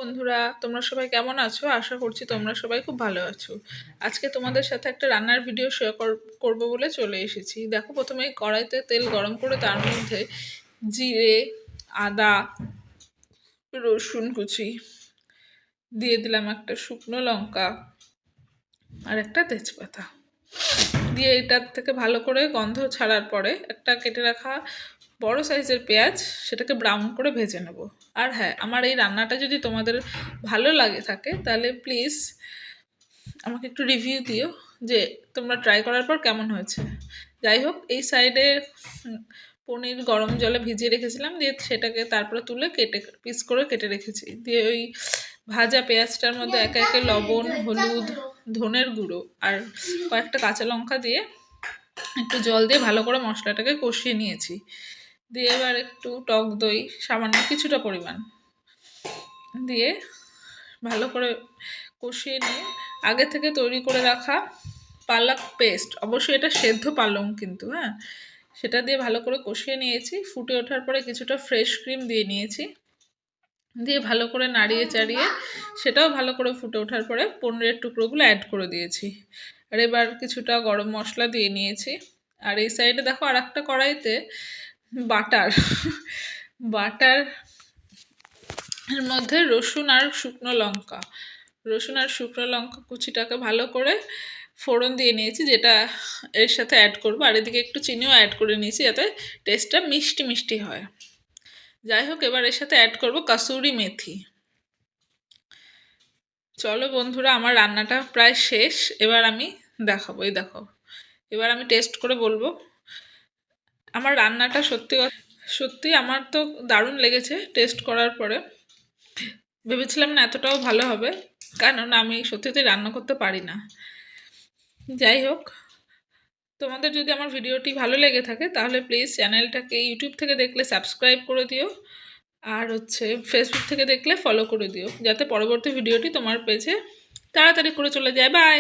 বন্ধুরা, তোমরা সবাই কেমন আছো? আশা করছি তোমরা সবাই খুব ভালো আছো। আজকে তোমাদের সাথে একটা রান্নার ভিডিও শেয়ার করবো বলে চলে এসেছি। দেখো, প্রথমে কড়াইতে তেল গরম করে তার মধ্যে জিরে, আদা, রসুন কুচি দিয়ে দিলাম, একটা শুকনো লঙ্কা আর একটা তেজপাতা দিয়ে এটার থেকে ভালো করে গন্ধ ছাড়ার পরে একটা কেটে রাখা বড় সাইজের পেঁয়াজ, সেটাকে ব্রাউন করে ভেজে নেব। আর হ্যাঁ, আমার এই রান্নাটা যদি তোমাদের ভালো লাগে থাকে তাহলে প্লিজ আমাকে একটু রিভিউ দিও যে তোমরা ট্রাই করার পর কেমন হয়েছে। যাই হোক, এই সাইডে পনির গরম জলে ভিজিয়ে রেখেছিলাম, দিয়ে সেটাকে তারপরে তুলে কেটে পিস করে কেটে রেখেছি। দিয়ে ওই ভাজা পেঁয়াজটার মধ্যে একে একে লবণ, হলুদ, ধনের গুঁড়ো আর কয়েকটা কাঁচা লঙ্কা দিয়ে একটু জল দিয়ে ভালো করে মশলাটাকে কষিয়ে নিয়েছি। দিয়ে এবার একটু টক দই সামান্য কিছুটা পরিমাণ দিয়ে ভালো করে কষিয়ে নিয়ে আগে থেকে তৈরি করে রাখা পালক পেস্ট, অবশ্যই এটা সেদ্ধ পালং কিন্তু, হ্যাঁ, সেটা দিয়ে ভালো করে কষিয়ে নিয়েছি। ফুটে ওঠার পরে কিছুটা ফ্রেশ ক্রিম দিয়ে নিয়েছি, দিয়ে ভালো করে নাড়িয়ে চাড়িয়ে সেটাও ভালো করে ফুটে ওঠার পরে পনিরের টুকরোগুলো অ্যাড করে দিয়েছি। আর এবার কিছুটা গরম মশলা দিয়ে নিয়েছি। আর এই সাইডে দেখো, আর একটা কড়াইতে বাটার বাটার এর মধ্যে রসুন আর শুকনো লঙ্কা কুচিটাকে ভালো করে ফোড়ন দিয়ে নিয়েছি, যেটা এর সাথে অ্যাড করবো। আর এদিকে একটু চিনিও অ্যাড করে নিয়েছি যাতে টেস্টটা মিষ্টি মিষ্টি হয়। যাই হোক, এবার এর সাথে অ্যাড করব কাসুরি মেথি। চলো বন্ধুরা, আমার রান্নাটা প্রায় শেষ। এবার আমি দেখাবো, এই দেখো, এবার আমি টেস্ট করে বলবো। আমার রান্নাটা সত্যি আমার তো দারুণ লেগেছে টেস্ট করার পরে। ভেবেছিলাম না এতটাও ভালো হবে, কারণ আমি সত্যিই রান্না করতে পারি না। যাই হোক, তোমাদের যদি আমার ভিডিওটি ভালো লেগে থাকে তাহলে প্লিজ চ্যানেলটাকে ইউটিউব থেকে দেখলে সাবস্ক্রাইব করে দিও, আর ফেসবুক থেকে দেখলে ফলো করে দিও, যাতে পরবর্তী ভিডিওটি তোমার পেজে তাড়াতাড়ি করে চলে যায়। বাই।